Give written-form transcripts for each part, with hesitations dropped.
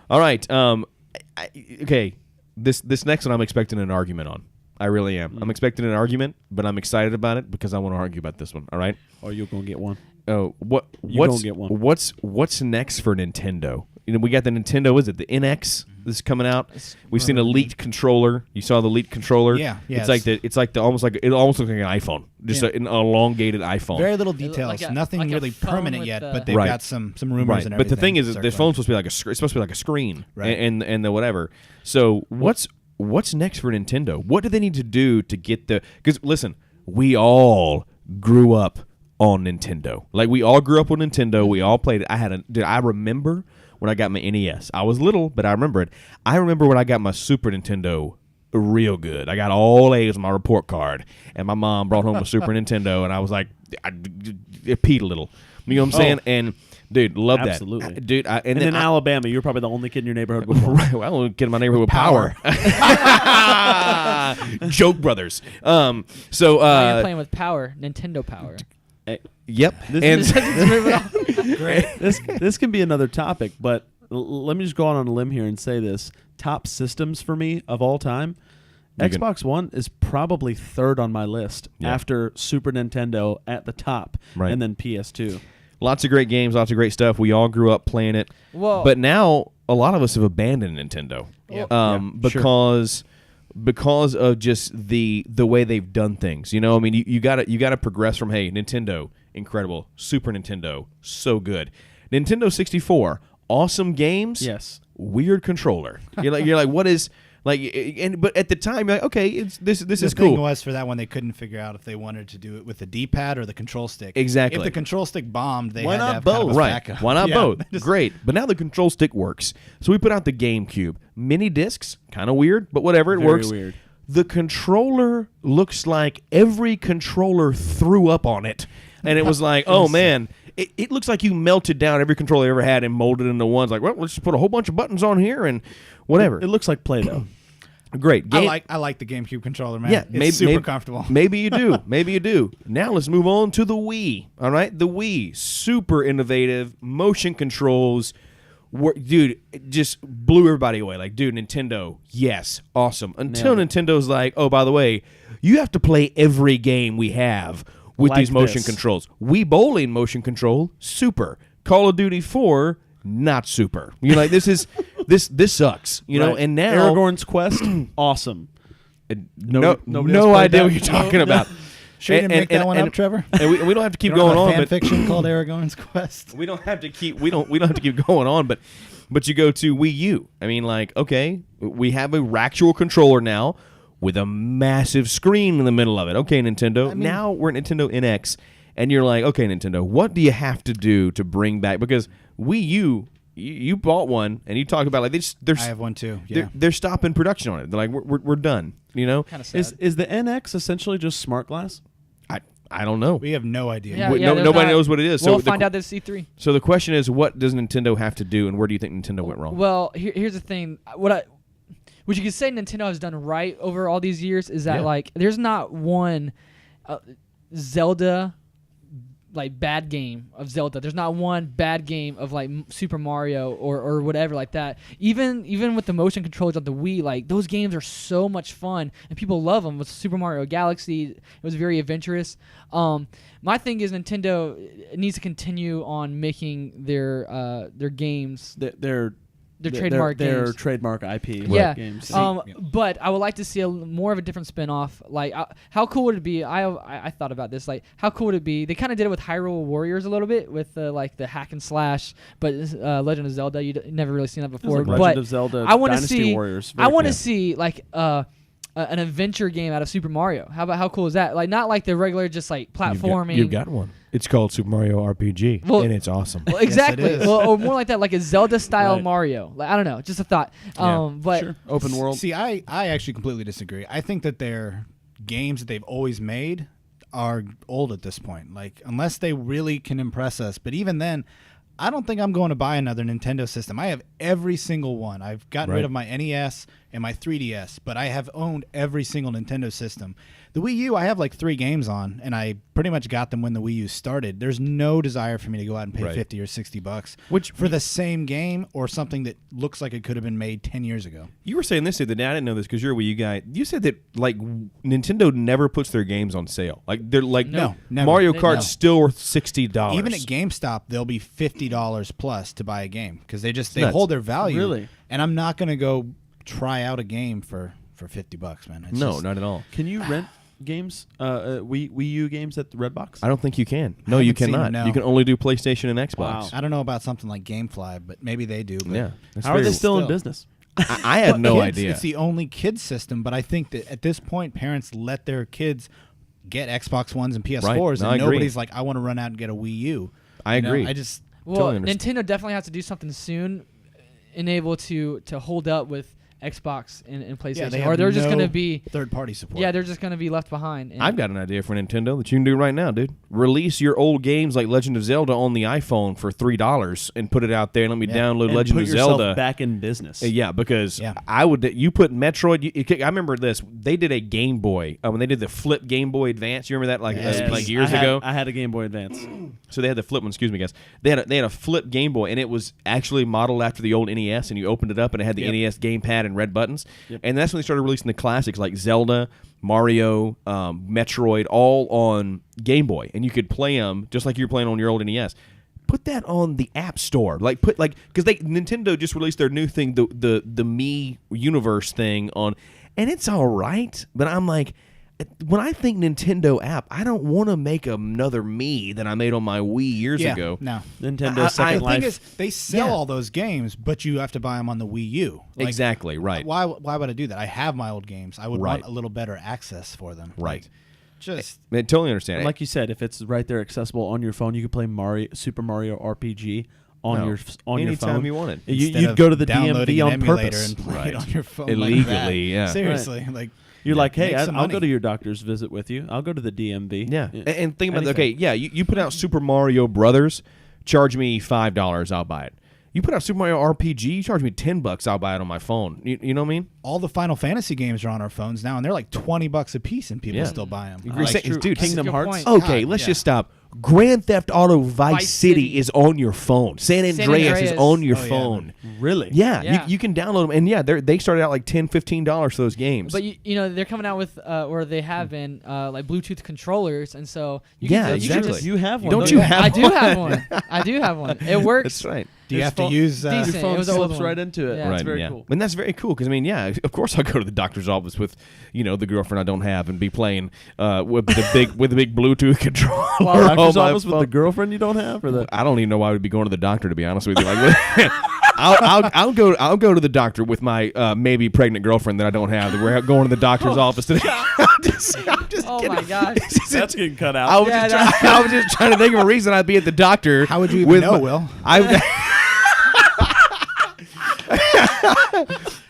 All right. Okay. This next one I'm expecting an argument on. I really am. I'm expecting an argument, but I'm excited about it because I want to argue about this one. All right. Or you're gonna get one. Oh, what's gonna get one. What's next for Nintendo? We got the Nintendo. Is it the NX? This is coming out. We've seen a leaked controller. You saw the leaked controller. Yeah. It's like it almost looks like an iPhone, just an elongated iPhone. Very little details. Like Nothing like a really phone permanent with yet, the- but they've Right. got some rumors Right. and everything. But the thing is, the circling. phone's supposed to be like it's supposed to be like a screen, Right. and the whatever. So what's next for Nintendo? What do they need to do to get the? Because listen, we all grew up on Nintendo. Like we all grew up on Nintendo. We all played it. I remember when I got my NES. I was little, but I remember it. I remember when I got my Super Nintendo. Real good. I got all A's on my report card, and my mom brought home a Super Nintendo, and I was like, it peed a little. You know what I'm saying? And dude, love Absolutely. that, dude. And in Alabama, you're probably the only kid in your neighborhood with one. Right, well, I only kid in my neighborhood with power. Joke Brothers. Now you're playing with Power, Nintendo Power. Yep. This- And This can be another topic, but let me just go on a limb here and say this: top systems for me of all time. You can- Xbox One is probably third on my list after Super Nintendo at the top, Right. and then PS2. lots of great games, lots of great stuff. We all grew up playing it. Well, But now a lot of us have abandoned Nintendo. Because of just the way they've done things. You know, I mean, you gotta progress from Nintendo, incredible, Super Nintendo, so good, Nintendo 64, awesome games, Yes. weird controller. You're like what is like, but at the time you're like, okay, this The is thing cool. was for that one, they couldn't figure out if they wanted to do it with the D-pad or the control stick. Exactly. If the control stick bombed, they Why had to not have kind of both? a Right. backup. Why not Yeah. both? Great. But now the control stick works. So we put out the GameCube. Mini discs, kind of weird, but whatever, it Very works. weird. The controller looks like every controller threw up on it. And it was like, oh man, it looks like you melted down every controller you ever had and molded into ones. Like, well, let's just put a whole bunch of buttons on here and whatever. It looks like Play-Doh. Great. I like the GameCube controller, man. Yeah, it's super comfortable. Maybe you do. Maybe you do. Now let's move on to the Wii. All right, the Wii, super innovative, motion controls. Dude, it just blew everybody away. Like, dude, Nintendo, yes, awesome. Until Nailed Nintendo's like, oh, by the way, you have to play every game we have with Like these motion this. controls. Wii Bowling motion control, super. Call of Duty 4, not super. You're like, this is this sucks. You know, Right. and now Aragorn's Quest, awesome. no nobody else played idea that? what you're talking about. Sure you didn't make that one up, Trevor? And we don't have to keep You don't going have a on, fan but fiction called Aragorn's Quest. we don't have to keep going on, but you go to Wii U. I mean, like, okay, we have a actual controller now with a massive screen in the middle of it. Okay, Nintendo. Now we're at Nintendo NX, and you're like, okay, Nintendo, what do you have to do to bring back? Because Wii U, you bought one, and you talk about like I have one too. Yeah. they're stopping production on it. They're like, we're done. You know, kind of sad. Is the NX essentially just smart glass? I don't know. We have no idea. Yeah, no- there's nobody not- knows what it is. We'll So the find qu- out this E3. So the question is, what does Nintendo have to do, and where do you think Nintendo went wrong? Well, here's the thing. What you could say Nintendo has done right over all these years is that Yeah. like there's not one Zelda like bad game of Zelda. There's not one bad game of like Super Mario or whatever like that. Even with the motion controls of the Wii, like those games are so much fun and people love them. With Super Mario Galaxy, it was very adventurous. My thing is Nintendo needs to continue on making their games. Their trademark their games. trademark IP Yeah. games. But I would like to see more of a different spin-off. Like, how cool would it be? I thought about this. Like, how cool would it be? They kind of did it with Hyrule Warriors a little bit with like the hack and slash. But Legend of Zelda, you'd never really seen that before. Like Legend but of Zelda, I want to Dynasty see. Warriors. I want to see like an adventure game out of Super Mario. How cool is that? Like, not like the regular just like platforming. You've got one. It's called Super Mario RPG, Well- and it's awesome. Well, exactly. Yes, it is. Well, or more like that, like a Zelda-style Right. Mario. Like, I don't know, just a thought. Yeah. But Sure. Open world. See, I actually completely disagree. I think that their games that they've always made are old at this point. Like, unless they really can impress us. But even then, I don't think I'm going to buy another Nintendo system. I have every single one. I've gotten Right. rid of my NES and my 3DS, but I have owned every single Nintendo system. The Wii U, I have like 3 games on, and I pretty much got them when the Wii U started. There's no desire for me to go out and pay Right. $50 or $60 Which- for the same game or something that looks like it could have been made 10 years ago. You were saying this the other day. I didn't know this because you're a Wii U guy. You said that like Nintendo never puts their games on sale. Like they're like No, never. Mario They- Kart's no. still worth $60. Even at GameStop, they'll be $50 plus to buy a game because they nuts. hold their value. Really? And I'm not going to go try out a game for $50, man. It's No, just- not at all. Can you rent games, Wii U games at the Redbox? I don't think you can. No, I you haven't seen cannot. them, no. You can only do PlayStation and Xbox. Wow. I don't know about something like GameFly, but maybe they do. But Yeah, that's How are very- they still in still. business? I had Well, no kids, idea. It's the only kids system, but I think that at this point, parents let their kids get Xbox Ones and PS4s, No, I and agree. nobody's like, I want to run out and get a Wii U. I You know, agree. I just Well, Totally understand. Nintendo definitely has to do something soon, enable to hold up with Xbox and PlayStation, they or have they're just no gonna be third-party support. they're just gonna be left behind. And I've got an idea for Nintendo that you can do right now, dude. Release your old games like Legend of Zelda on the iPhone for $3 and put it out there and let me Yeah. download And Legend put of yourself Zelda. back in business. Yeah, because Yeah. I would. You put Metroid. I remember this. They did a Game Boy when they did the flip Game Boy Advance. You remember that Yes. like years I had, ago. I had a Game Boy Advance. So they had the flip one. Excuse me, guys. They had a flip Game Boy, and it was actually modeled after the old NES. And you opened it up, and it had the Yep. NES gamepad and red buttons. Yep. And that's when they started releasing the classics like Zelda, Mario, Metroid, all on Game Boy, and you could play them just like you were playing on your old NES. Put that on the App Store, because Nintendo just released their new thing, the Me Universe thing and it's all right, but I'm like, when I think Nintendo app, I don't want to make another Me that I made on my Wii years yeah, ago. No. Nintendo I- Second The Life. thing is, they sell Yeah. all those games, but you have to buy them on the Wii U. Like, Exactly, right. Why would I do that? I have my old games. I would Right. want a little better access for them. Right. Like, just I totally understand. like you said, if it's right there accessible on your phone, you can play Super Mario RPG on No. your on your Anytime phone. you want it. instead You'd of go to the downloading DMV an on emulator purpose. and play Right. it on your phone Illegally, like that. yeah. Seriously, like You're like, hey, make some I'll money. go to your doctor's visit with you. I'll go to the DMV. Yeah, and think about it. Anything. Okay, yeah, you put out Super Mario Brothers, charge me $5, I'll buy it. You put out Super Mario RPG, you charge me $10, I'll buy it on my phone. You know what I mean? all the Final Fantasy games are on our phones now, and they're like $20 a piece, and people Yeah. still buy them. You're saying- true. dude, Kingdom That's a good Hearts. point. Okay, God, let's yeah. just stop. Grand Theft Auto Vice Vice City City. is on your phone. San Andreas is Andreas. on your Oh, yeah, phone. Really? Yeah, Yeah. You can download them, and yeah, they started out like $10, $15 for those games. But you know they're coming out with or they have been like Bluetooth controllers, and so you Yeah, can, you can exactly. just- You have one. Don't don't you have I do one? have one. I do have one. It works. That's right. Do you His have to phone- use? Your Decent. It phone was an old slips one. right into it. Yeah. That's Right, very yeah. cool. And that's very cool because I mean, yeah, of course I'll go to the doctor's office with, the girlfriend I don't have and be playing with the big Bluetooth controller. on Doctor's my office with phone. the girlfriend you don't have, or the I don't even know why I would be going to the doctor, to be honest with you. Like, I'll go to the doctor with my maybe pregnant girlfriend that I don't have. We're going to the doctor's office today. I'm just Oh kidding. my gosh. that's getting cut out. I was, Yeah, I was just trying to think of a reason I'd be at the doctor. How would you even with know, my- Will?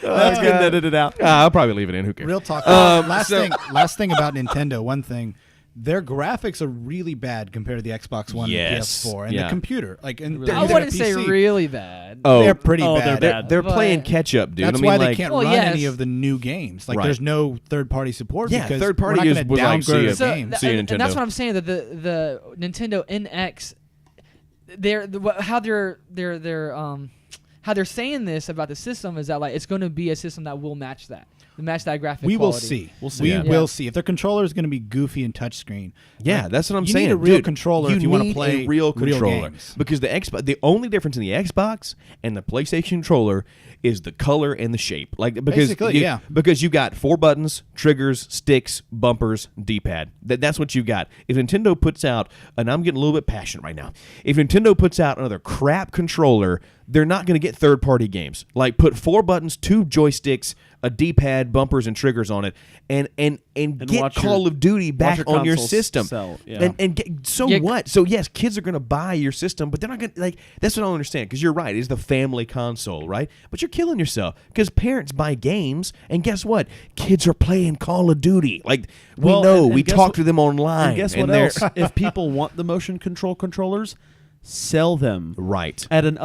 That's getting edited out. I'll probably leave it in. Who cares? Real talk. so- Last thing about Nintendo. One thing, their graphics are really bad compared to the Xbox One Yes. and PS4 and Yeah. the computer. Like, and Really they're I using a wouldn't say PC. really bad. Oh, They're pretty Oh, bad. they're bad. They're But- playing catch up, dude. That's I mean, why like, they can't Well, run yes. any of the new games. Like, Right. there's no third-party support. Yeah, because third party we're not is- gonna was like, downgrade see the ya. So games. See you, and that's Nintendo. what I'm saying, that the Nintendo NX, how they're saying this about the system is that like it's going to be a system that will match that graphic We will quality. see. We'll see. We Yeah. will see. If their controller is going to be goofy and touchscreen, Yeah, like, that's what I'm you saying. need a real Dude, controller if you want to need play a real controller. games. Because the only difference in the Xbox and the PlayStation controller is the color and the shape. Like because Basically, yeah. because you got 4 buttons, triggers, sticks, bumpers, D-pad. That's what you got. If Nintendo puts out, and I'm getting a little bit passionate right now. If Nintendo puts out another crap controller, they're not going to get third-party games. Like put 4 buttons, 2 joysticks, a D-pad, bumpers, and triggers on it, and get watch Call your- of Duty back your on your consoles system. sell, yeah. And get, so Yeah. what? So yes, kids are going to buy your system, but they're not going to like. That's what I don't understand. Because you're right, it's the family console, right? But you're killing yourself because parents buy games, and guess what? Kids are playing Call of Duty. Like Well, we know, and we guess talk what- to them online. And guess what they're- else? If people want the motion control controllers, sell them Right. at an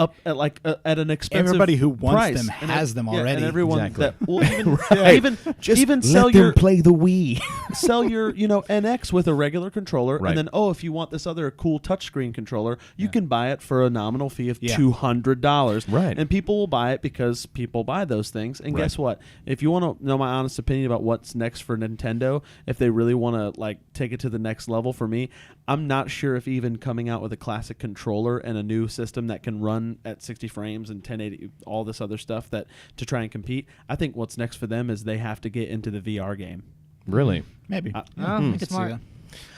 expensive Everybody who wants price. them And has them yeah, already. and everyone Exactly. that will even Right. even Let sell them your play the Wii. sell your NX with a regular controller, Right. and then if you want this other cool touchscreen controller, you can buy it for a nominal fee of Yeah. $200. Right. And people will buy it because people buy those things. And Right. guess what? If you want to know my honest opinion about what's next for Nintendo, if they really want to like take it to the next level, for me, I'm not sure if even coming out with a classic controller and a new system that can run at 60 frames and 1080, all this other stuff that to try and compete. I think what's next for them is they have to get into the VR game. Really? Maybe. Oh, I could see smart. that.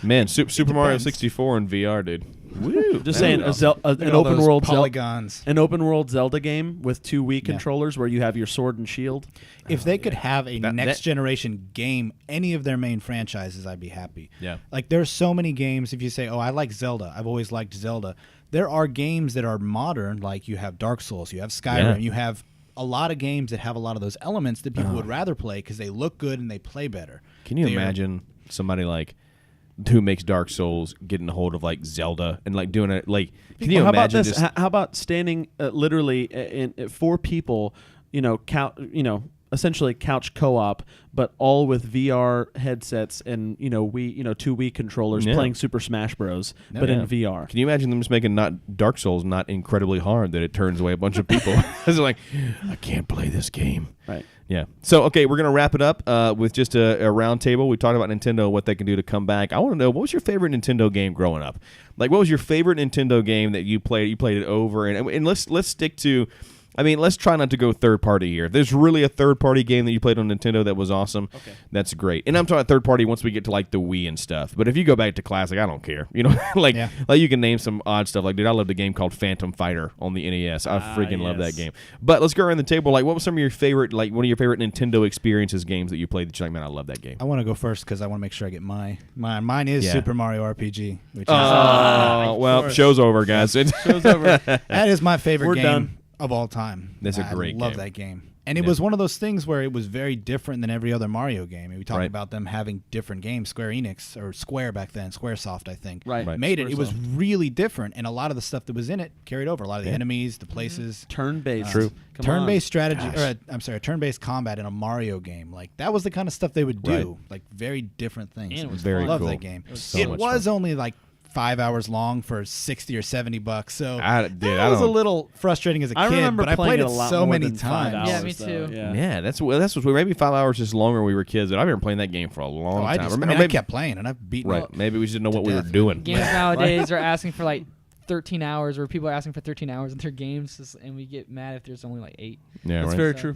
Man, Super Mario depends. 64 in VR, dude. Woo. Just There saying, we go. Look an at all open those world polygons. an open world Zelda game with 2 Wii Yeah. controllers where you have your sword and shield. If they could have a That- next generation game, any of their main franchises, I'd be happy. Yeah. Like there's so many games. If you say, "Oh, I like Zelda," I've always liked Zelda. There are games that are modern, like you have Dark Souls, you have Skyrim, Yeah. you have a lot of games that have a lot of those elements that people would rather play because they look good and they play better. Can you They are- imagine somebody like who makes Dark Souls getting a hold of like Zelda and like doing it like? Can you Well, how about imagine this? just How about standing literally in 4 people, essentially couch co-op, but all with VR headsets and Wii, 2 Wii controllers Yeah. playing Super Smash Bros. No, but Yeah. in VR. Can you imagine them just making not Dark Souls not incredibly hard that it turns away a bunch of people? It's like, I can't play this game. Right. Yeah. So, okay, we're going to wrap it up with just a round table. We talked about Nintendo, what they can do to come back. I want to know, what was your favorite Nintendo game growing up? Like, what was your favorite Nintendo game that you played? You played it over, and let's stick to, let's try not to go third party here. If there's really a third party game that you played on Nintendo that was awesome, that's great. And I'm talking third party once we get to like the Wii and stuff. But if you go back to classic, I don't care. like Yeah. like you can name some odd stuff. Like, dude, I loved a game called Phantom Fighter on the NES. I freaking love that yes. game. But let's go around the table. Like, what was some of your favorite, like one of your favorite Nintendo experiences games that you played that you're like, man, I love that game? I want to go first because I want to make sure I get mine. Mine is Yeah. Super Mario RPG, which is, Oh, well, show's over, guys. Show's over. that is my favorite We're game done. of all time. That's a great I love game. that game. And it Yeah. was one of those things where it was very different than every other Mario game. And we talked Right. about them having different games. Square Enix, or Square back then, Squaresoft, I think, Right. made it. It was Squaresoft. really different, and a lot of the stuff that was in it carried over. A lot of the Yeah. enemies, the places. Turn-based. True. Come Turn-based strategy, Gosh. turn-based combat in a Mario game. Like that was the kind of stuff they would do. Right. Like very different things. And it was Very I love cool. that game. So It much was fun. only like 5 hours long for $60 or $70. So I that was a don't. little frustrating as a I kid, remember but I playing played it it a lot so more many than 5 times. hours, Yeah, me though. too. Yeah, that's maybe 5 hours just longer when we were kids. But I've been playing that game for a long Oh, I time. just, Or I mean, I maybe- kept playing, and I've beaten right. it. Maybe we just didn't know what to we were death. doing. Games nowadays are asking for like 13 hours, where people are asking for 13 hours in their games, and we get mad if there's only like 8. Yeah, That's right. very So- true.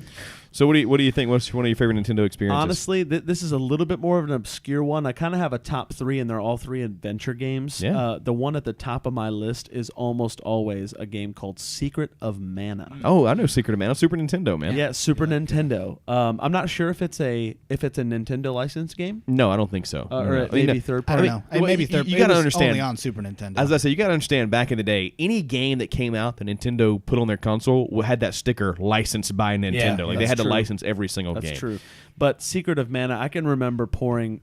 So what do you think? What's one of your favorite Nintendo experiences? Honestly, this is a little bit more of an obscure one. I kind of have a top 3, and they're all 3 adventure games. Yeah. The one at the top of my list is almost always a game called Secret of Mana. Oh, I know Secret of Mana, Super Nintendo, man. Yeah, Super Nintendo. I'm not sure if it's a Nintendo licensed game No, I don't think so. or No. it may I mean, be third I party. don't know. well, Maybe you- third. you it gotta was understand- only on Super Nintendo. As I say, you got to understand, back in the day, any game that came out that Nintendo put on their console had that sticker licensed by Nintendo. Yeah, like they that's had to true. license every single That's game. true. But Secret of Mana, I can remember pouring,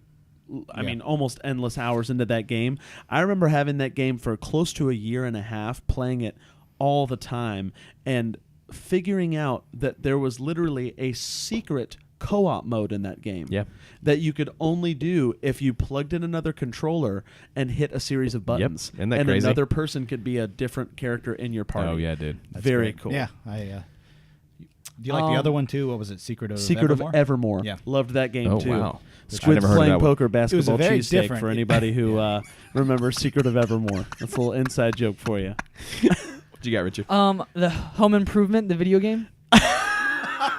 I Yeah. mean, almost endless hours into that game. I remember having that game for close to a year and a half, playing it all the time, and figuring out that there was literally a secret co-op mode in that game. Yeah. That you could only do if you plugged in another controller and hit a series of buttons. Isn't that and crazy? another person could be a different character in your party. Oh yeah, dude. That's Very great. cool. Yeah, do you like the other one too? What was it? Secret of Evermore. Yeah. Loved that game Oh, too. wow. I Squids never heard of playing that one. poker basketball very cheesesteak different. for anybody who remembers Secret of Evermore. That's a little inside joke for you. What you got, Richard? The Home Improvement, the video game.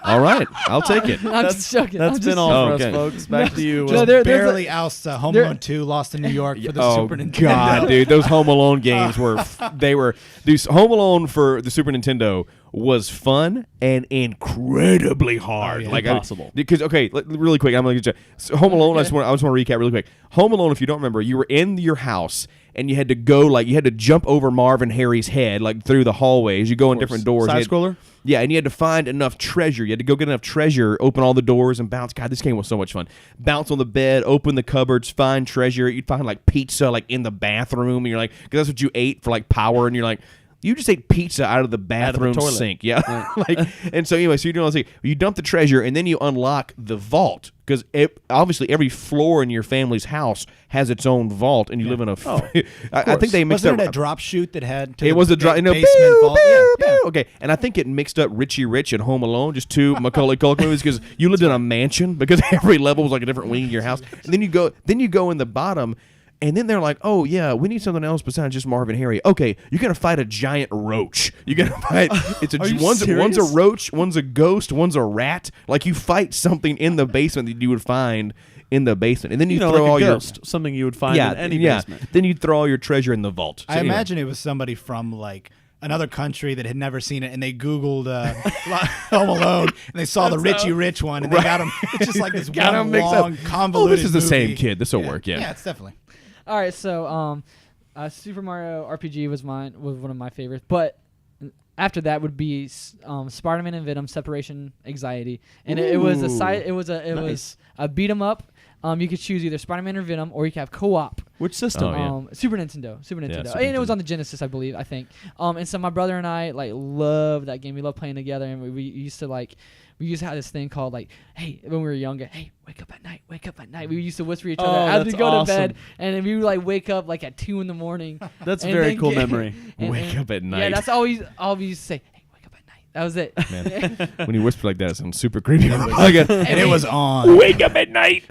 All right, I'll take it. I'm just joking. That's I'm been just- all Oh, for okay. us, folks. Back to you. No, there's barely ousts Home there- Alone 2, Lost in New York for the Oh Super Nintendo. God, dude, those Home Alone games were dude, Home Alone for the Super Nintendo was fun and incredibly hard. yeah. Like Impossible. Because really quick, I'm like, so Home Alone. I just want to recap really quick. Home Alone, if you don't remember, you were in your house and you had to go you had to jump over Marv and Harry's head through the hallways. You go in different doors. Side scroller. Yeah, and you had to find enough treasure. You had to go get enough treasure, open all the doors, and bounce. God, this game was so much fun. Bounce on the bed, open the cupboards, find treasure. You'd find pizza in the bathroom, and you're like, because that's what you ate for power, and you're like, you just ate pizza out of the bathroom toilet. sink. Yeah. And so anyway, so you're doing all this thing. You dump the treasure, and then you unlock the vault. Because obviously every floor in your family's house has its own vault, and you live in a. I think they mixed Wasn't up. it a drop chute that had? To It was a drop. basement Pew, vault? pew, Yeah, pew. yeah. Okay, and I think it mixed up Richie Rich and Home Alone, just two Macaulay Culkin movies, because you lived in a mansion because every level was like a different wing of your house, and then you go in the bottom. And then they're like, oh, yeah, we need something else besides just Marv and Harry. Okay, you're going to fight a giant roach. You're going to fight. Are you One's serious? a roach, one's a ghost, one's a rat. You fight something in the basement that you would find in the basement. And then you throw like all a your. ghost, something you would find in any basement. Then you throw all your treasure in the vault. So I anyway. imagine it was somebody from another country that had never seen it, and they Googled Home Alone, and they saw the Richie Rich one, and they got him. It's just this Got 'em one mixed up. long, convoluted. Oh, this is the same movie. kid. This will work, yeah. Yeah, it's definitely. All right, so Super Mario RPG was one of my favorites, but after that would be Spider-Man and Venom Separation Anxiety, and it was Nice. a beat 'em up. You could choose either Spider-Man or Venom, or you could have co-op. Which system? Oh, yeah. Super Nintendo, Super and it Nintendo. was on the Genesis, I believe. I think. And so my brother and I loved that game. We loved playing together, and we used to we used to have this thing called hey, when we were younger, hey, wake up at night, wake up at night. We used to whisper to each other as we that's go to awesome. bed, and then we would wake up at 2 a.m. That's a and very then cool get- memory. Wake up at night. Yeah, that's all we used to say. Hey, wake up at night. That was it. Man, when you whisper like that, it sounds super creepy. And it was on. Wake up at night.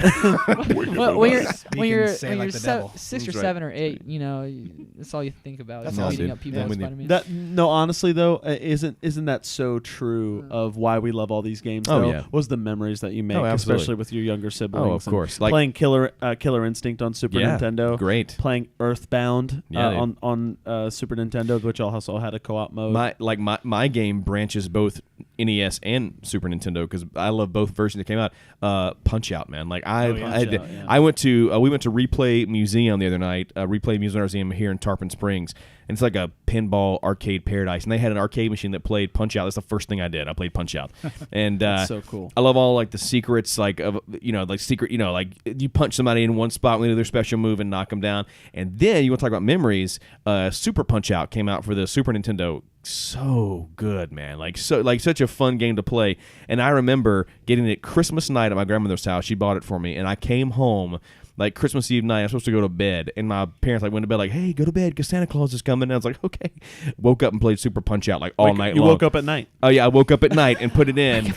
Well, when you're Speak when and you're say when like you're the se- devil. 6 or That's right. 7 or 8, that's all you think about. That's is all, beating dude. up people Yeah, with with you. Spider-Man. No, honestly though, isn't that so true of why we love all these games? Oh, though, yeah. was the memories that you make, Oh, absolutely. especially with your younger siblings. Oh, of and course. playing Killer Instinct on Super Yeah, Nintendo. great. Playing Earthbound Yeah, dude. on Super Nintendo, which also had a co-op mode. My game branches both NES and Super Nintendo because I love both versions that came out. Punch Out, man. Punch Out, yeah. I went to we went to Replay Museum the other night. Replay Museum here in Tarpon Springs, and it's like a pinball arcade paradise. And they had an arcade machine that played Punch Out. That's the first thing I did. I played Punch Out, and That's so cool. I love all the secrets, you punch somebody in one spot when they do their special move and knock them down. And then you want to talk about memories. Super Punch Out came out for the Super Nintendo. So good, man. Such a fun game to play. And I remember getting it Christmas night at my grandmother's house. She bought it for me, and I came home Christmas Eve night. I was supposed to go to bed, and my parents went to bed hey, go to bed because Santa Claus is coming. And I was like, okay. Woke up and played Super Punch Out all night You long. woke up at night. Oh yeah, I woke up at night and put it in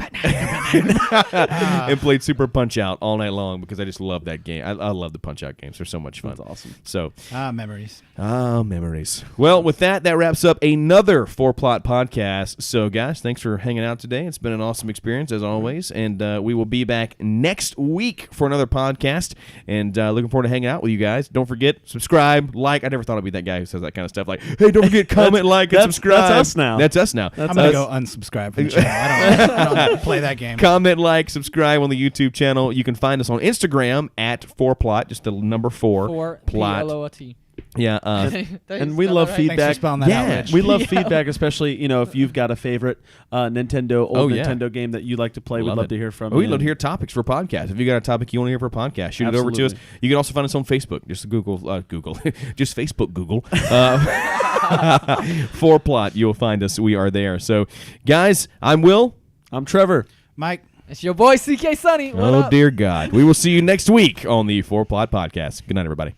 and played Super Punch Out all night long because I just love that game. I love the Punch Out games. They're so much fun. That's awesome. So Memories. memories. Well, with that wraps up another 4Plot podcast. So guys, thanks for hanging out today. It's been an awesome experience as always, and we will be back next week for another podcast. And looking forward to hanging out with you guys. Don't forget, subscribe, like. I never thought I'd be that guy who says that kind of stuff. Hey, don't forget, comment, like, and subscribe. That's us now. That's us now. That's I'm going to us. go unsubscribe from the channel. I don't play that game. Comment, like, subscribe on the YouTube channel. You can find us on Instagram at 4Plot, just the number 4 plot. PLOT. Yeah, And we love Thanks for feedback. spelling that out, Yeah. Rich. We love feedback, especially if you've got a favorite Nintendo yeah. game that you like to play. We'd love to hear from you. We'd love to hear topics for podcasts. If you got a topic you want to hear for a podcast, shoot it over to us. Absolutely. You can also find us on Facebook. Just Google, just Facebook Google. 4Plot, you'll find us. We are there. So, guys, I'm Will. I'm Trevor. Mike. It's your boy CK Sunny. What Oh, up? dear God. We will see you next week on the 4Plot podcast. Good night, everybody.